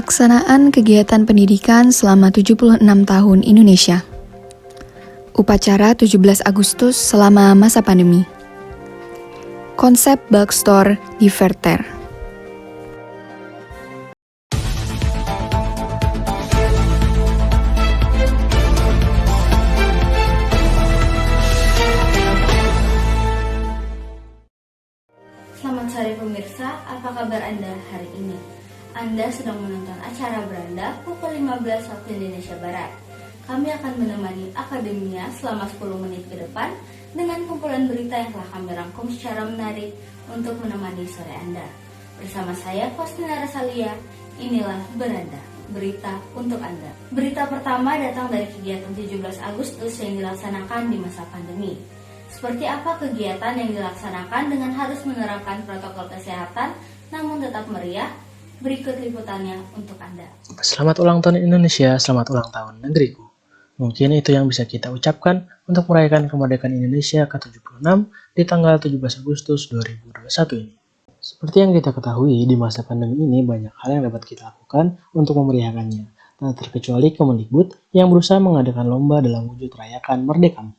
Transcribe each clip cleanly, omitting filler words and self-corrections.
Pelaksanaan kegiatan pendidikan selama 76 tahun Indonesia. Upacara 17 Agustus selama masa pandemi. Konsep bulk store di Verter. Selamat sore pemirsa, apa kabar Anda hari ini? Anda sedang menonton acara Beranda pukul 15 waktu Indonesia Barat. Kami akan menemani akademia selama 10 menit ke depan dengan kumpulan berita yang telah kami rangkum secara menarik untuk menemani sore Anda. Bersama saya, Faustina Rasalia, inilah Beranda, berita untuk Anda. Berita pertama datang dari kegiatan 17 Agustus yang dilaksanakan di masa pandemi. Seperti apa kegiatan yang dilaksanakan dengan harus menerapkan protokol kesehatan namun tetap meriah? Berikut liputannya untuk Anda. Selamat ulang tahun Indonesia, selamat ulang tahun negeriku. Mungkin itu yang bisa kita ucapkan untuk merayakan kemerdekaan Indonesia ke-76 di tanggal 17 Agustus 2021 ini. Seperti yang kita ketahui, di masa pandemi ini banyak hal yang dapat kita lakukan untuk memeriahkannya, tak terkecuali Kemendikbud yang berusaha mengadakan lomba dalam wujud rayakan Merdekamu.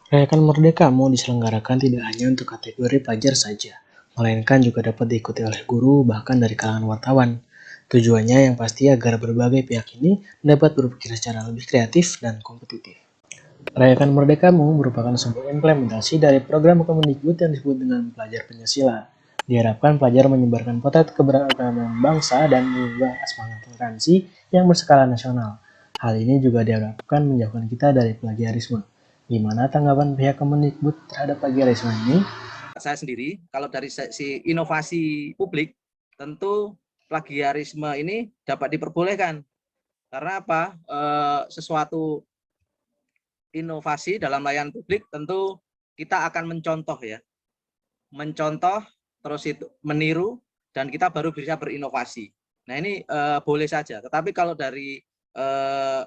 Rayakan Merdekamu diselenggarakan tidak hanya untuk kategori pelajar saja, melainkan juga dapat diikuti oleh guru bahkan dari kalangan wartawan. Tujuannya yang pasti agar berbagai pihak ini dapat berpikir secara lebih kreatif dan kompetitif. Rayakan Merdekamu merupakan sebuah implementasi dari program Kemendikbud yang disebut dengan Pelajar Pancasila. Diharapkan pelajar menyebarkan potret keberagaman bangsa dan mengubah semangat toleransi yang berskala nasional. Hal ini juga diharapkan menjauhkan kita dari plagiarisme. Gimana tanggapan pihak Kemendikbud terhadap plagiarisme ini? Saya sendiri, kalau dari sisi inovasi publik, tentu plagiarisme ini dapat diperbolehkan. Karena apa? Sesuatu inovasi dalam layanan publik tentu kita akan mencontoh ya. Mencontoh, terus itu meniru, dan kita baru bisa berinovasi. Nah ini boleh saja. Tetapi kalau dari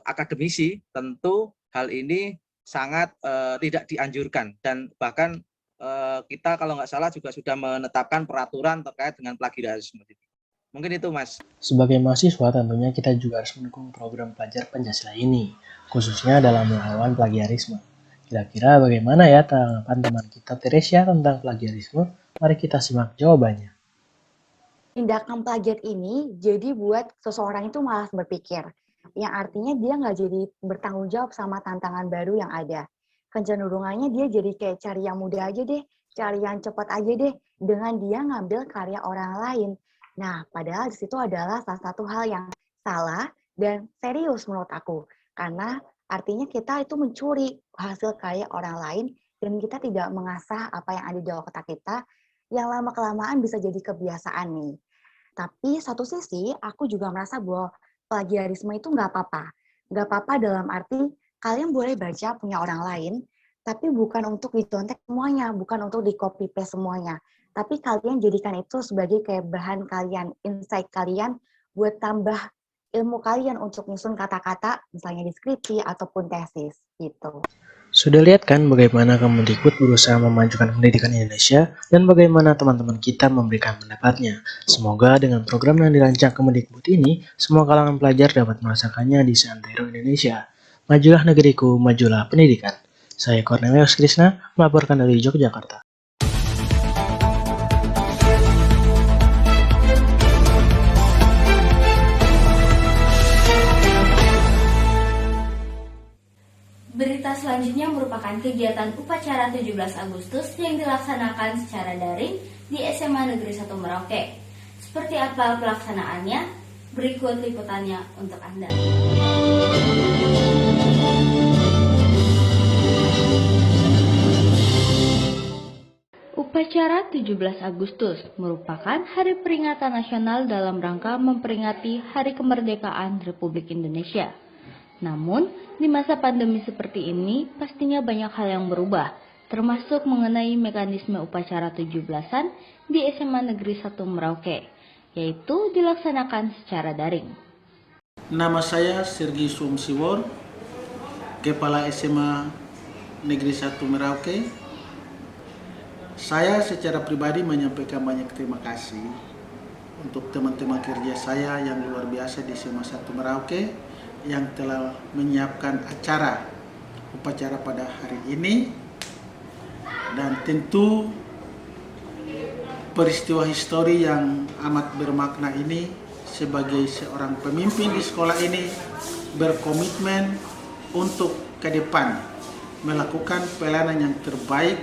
akademisi, tentu hal ini sangat tidak dianjurkan. Dan bahkan kita kalau nggak salah juga sudah menetapkan peraturan terkait dengan plagiarisme. Mungkin itu Mas. Sebagai mahasiswa tentunya kita juga harus mendukung program Pelajar Pancasila ini, khususnya dalam melawan plagiarisme. Kira-kira bagaimana ya tanggapan teman kita Teresia tentang plagiarisme? Mari kita simak jawabannya. Tindakan plagiat ini jadi buat seseorang itu malas berpikir, yang artinya dia nggak jadi bertanggung jawab sama tantangan baru yang ada. Kecenderungannya dia jadi kayak cari yang mudah aja deh, cari yang cepat aja deh, dengan dia ngambil karya orang lain. Nah, padahal di situ adalah salah satu hal yang salah dan serius menurut aku. Karena artinya kita itu mencuri hasil karya orang lain dan kita tidak mengasah apa yang ada di dalam otak kita, yang lama-kelamaan bisa jadi kebiasaan nih. Tapi satu sisi, aku juga merasa bahwa plagiarisme itu nggak apa-apa. Nggak apa-apa dalam arti kalian boleh baca punya orang lain, tapi bukan untuk dicontek semuanya, bukan untuk di copy paste semuanya. Tapi kalian jadikan itu sebagai kayak bahan kalian, insight kalian buat tambah ilmu kalian untuk nyusun kata-kata, misalnya di skripsi ataupun tesis gitu. Sudah lihat kan bagaimana Kemendikbud berusaha memajukan pendidikan Indonesia dan bagaimana teman-teman kita memberikan pendapatnya. Semoga dengan program yang dirancang Kemendikbud ini, semua kalangan pelajar dapat merasakannya di seantero Indonesia. Majulah negeriku, majulah pendidikan. Saya Cornelius Krisna, melaporkan dari Yogyakarta. Berita selanjutnya merupakan kegiatan upacara 17 Agustus yang dilaksanakan secara daring di SMA Negeri 1 Merauke. Seperti apa pelaksanaannya? Berikut liputannya untuk Anda. Upacara 17 Agustus merupakan hari peringatan nasional dalam rangka memperingati Hari Kemerdekaan Republik Indonesia. Namun, di masa pandemi seperti ini, pastinya banyak hal yang berubah, termasuk mengenai mekanisme upacara 17-an di SMA Negeri 1 Merauke, yaitu dilaksanakan secara daring. Nama saya Sergi Sumsiwon, Kepala SMA Negeri 1 Merauke. Saya secara pribadi menyampaikan banyak terima kasih untuk teman-teman kerja saya yang luar biasa di SMA 1 Merauke yang telah menyiapkan upacara pada hari ini. Dan tentu peristiwa histori yang amat bermakna ini sebagai seorang pemimpin di sekolah ini berkomitmen untuk ke depan melakukan pelayanan yang terbaik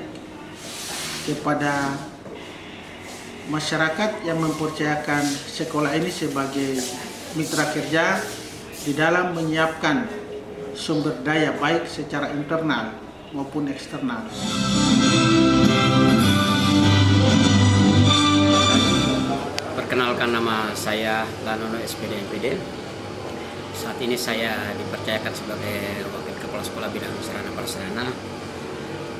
kepada masyarakat yang mempercayakan sekolah ini sebagai mitra kerja di dalam menyiapkan sumber daya baik secara internal maupun eksternal. Perkenalkan, nama saya Lanono SPD MPD. Saat ini saya dipercayakan sebagai Wakil Kepala Sekolah Bidang Sarana Prasarana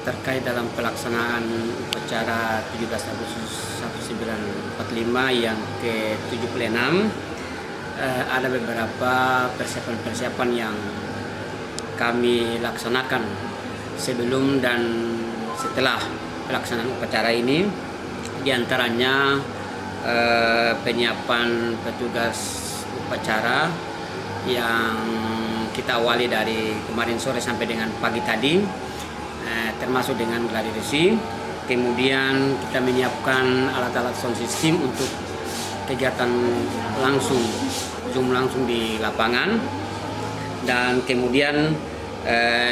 terkait dalam pelaksanaan upacara 17 Agustus 1945 yang ke-76. Ada beberapa persiapan-persiapan yang kami laksanakan sebelum dan setelah pelaksanaan upacara ini. Di antaranya penyiapan petugas upacara yang kita awali dari kemarin sore sampai dengan pagi tadi, termasuk dengan gladiresì. Kemudian kita menyiapkan alat-alat sound system untuk kegiatan langsung, Zoom langsung di lapangan. Dan kemudian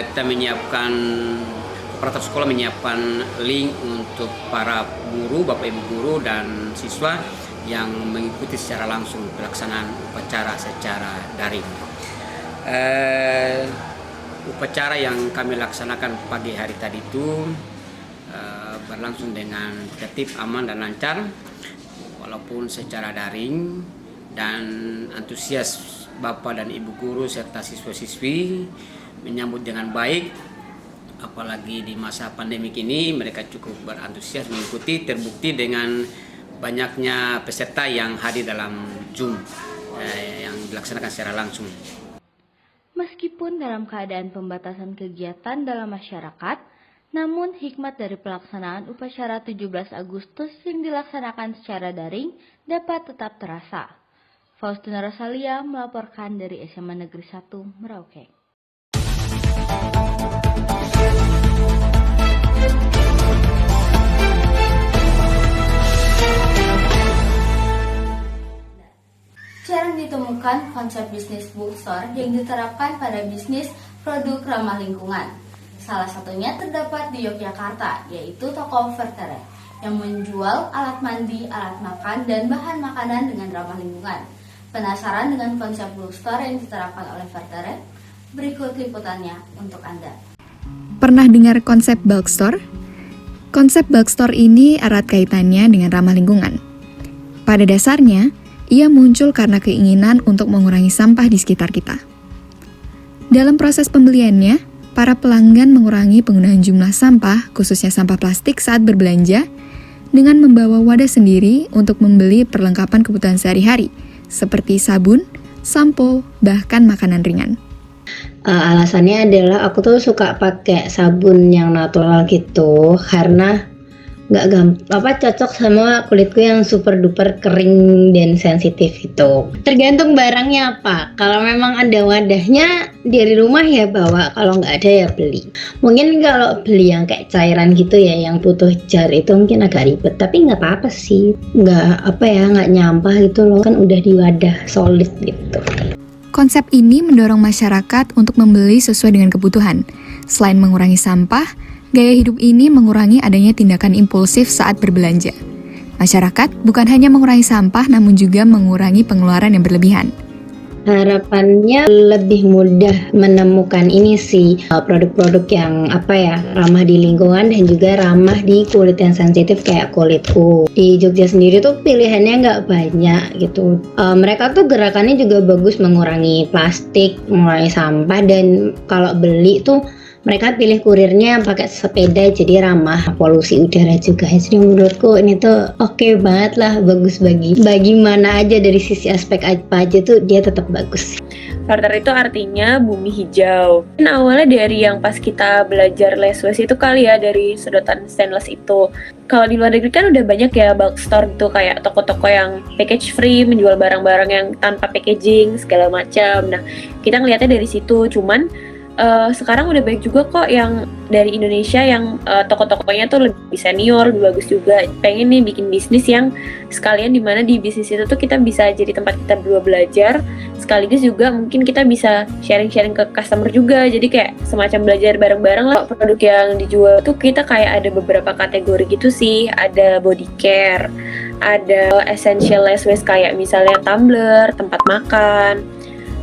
kita menyiapkan, operator sekolah menyiapkan link untuk para guru, Bapak Ibu guru dan siswa yang mengikuti secara langsung pelaksanaan upacara secara daring. Upacara yang kami laksanakan pagi hari tadi itu berlangsung dengan tertib, aman dan lancar, walaupun secara daring, dan antusias Bapak dan Ibu guru serta siswa-siswi menyambut dengan baik. Apalagi di masa pandemik ini mereka cukup berantusias mengikuti, terbukti dengan banyaknya peserta yang hadir dalam Zoom yang dilaksanakan secara langsung. Meskipun dalam keadaan pembatasan kegiatan dalam masyarakat, namun hikmat dari pelaksanaan upacara 17 Agustus yang dilaksanakan secara daring dapat tetap terasa. Faustina Rosalia melaporkan dari SMA Negeri 1 Merauke. Jarang ditemukan konsep bisnis bookstore yang diterapkan pada bisnis produk ramah lingkungan. Salah satunya terdapat di Yogyakarta, yaitu toko Vertere, yang menjual alat mandi, alat makan, dan bahan makanan dengan ramah lingkungan. Penasaran dengan konsep bookstore yang diterapkan oleh Vertere? Berikut liputannya untuk Anda. Pernah dengar konsep bulk store? Konsep bulk store ini erat kaitannya dengan ramah lingkungan. Pada dasarnya, ia muncul karena keinginan untuk mengurangi sampah di sekitar kita. Dalam proses pembeliannya, para pelanggan mengurangi penggunaan jumlah sampah, khususnya sampah plastik saat berbelanja, dengan membawa wadah sendiri untuk membeli perlengkapan kebutuhan sehari-hari, seperti sabun, sampo, bahkan makanan ringan. Alasannya adalah aku tuh suka pakai sabun yang natural gitu, karena cocok sama kulitku yang super duper kering dan sensitif gitu. Tergantung barangnya apa. Kalau memang ada wadahnya dari rumah ya bawa, kalau nggak ada ya beli. Mungkin kalau beli yang kayak cairan gitu ya, yang butuh jar itu mungkin agak ribet. Tapi nggak apa-apa sih, nggak nyampah gitu loh, kan udah di wadah solid gitu. Konsep ini mendorong masyarakat untuk membeli sesuai dengan kebutuhan. Selain mengurangi sampah, gaya hidup ini mengurangi adanya tindakan impulsif saat berbelanja. Masyarakat bukan hanya mengurangi sampah, namun juga mengurangi pengeluaran yang berlebihan. Harapannya lebih mudah menemukan ini sih, produk-produk yang ramah di lingkungan dan juga ramah di kulit yang sensitif kayak kulitku. Di Jogja sendiri tuh pilihannya nggak banyak gitu. Mereka tuh gerakannya juga bagus, mengurangi plastik, mengurangi sampah, dan kalau beli tuh mereka pilih kurirnya yang pakai sepeda, jadi ramah polusi udara juga. Jadi menurutku ini tuh oke banget lah, bagus bagi mana aja, dari sisi aspek apa aja tuh dia tetap bagus. Vartar itu artinya bumi hijau. Nah, awalnya dari yang pas kita belajar Lessways itu kali ya, dari sedotan stainless itu. Kalau di luar negeri kan udah banyak ya bulk store gitu, kayak toko-toko yang package free, menjual barang-barang yang tanpa packaging segala macam. Nah, kita ngelihatnya dari situ. Cuman sekarang udah banyak juga kok yang dari Indonesia yang toko-tokonya tuh lebih senior, lebih bagus juga. Pengen nih bikin bisnis yang sekalian dimana di bisnis itu tuh kita bisa jadi tempat kita berdua belajar, sekaligus juga mungkin kita bisa sharing-sharing ke customer juga. Jadi kayak semacam belajar bareng-bareng lah. Produk yang dijual tuh kita kayak ada beberapa kategori gitu sih. Ada body care, ada essential Lessways kayak misalnya tumbler, tempat makan.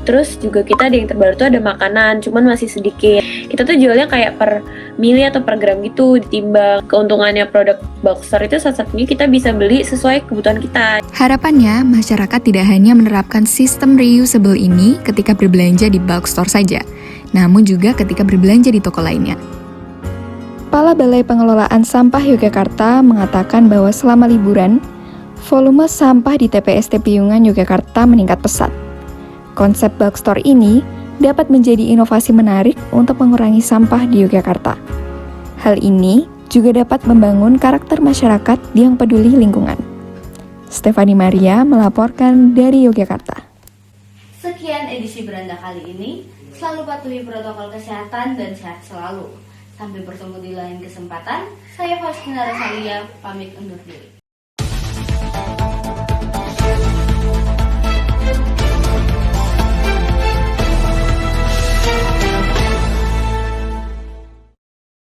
Terus juga kita ada yang terbaru tuh ada makanan, cuman masih sedikit. Kita tuh jualnya kayak per mili atau per gram gitu, ditimbang. Keuntungannya produk bulk store itu salah satunya kita bisa beli sesuai kebutuhan kita. Harapannya, masyarakat tidak hanya menerapkan sistem reusable ini ketika berbelanja di bulk store saja, namun juga ketika berbelanja di toko lainnya. Kepala Balai Pengelolaan Sampah Yogyakarta mengatakan bahwa selama liburan, volume sampah di TPST Piungan Yogyakarta meningkat pesat. Konsep bulk store ini dapat menjadi inovasi menarik untuk mengurangi sampah di Yogyakarta. Hal ini juga dapat membangun karakter masyarakat yang peduli lingkungan. Stefani Maria melaporkan dari Yogyakarta. Sekian edisi Beranda kali ini. Selalu patuhi protokol kesehatan dan sehat selalu. Sampai bertemu di lain kesempatan. Saya Faustina Rosalia, pamit undur diri.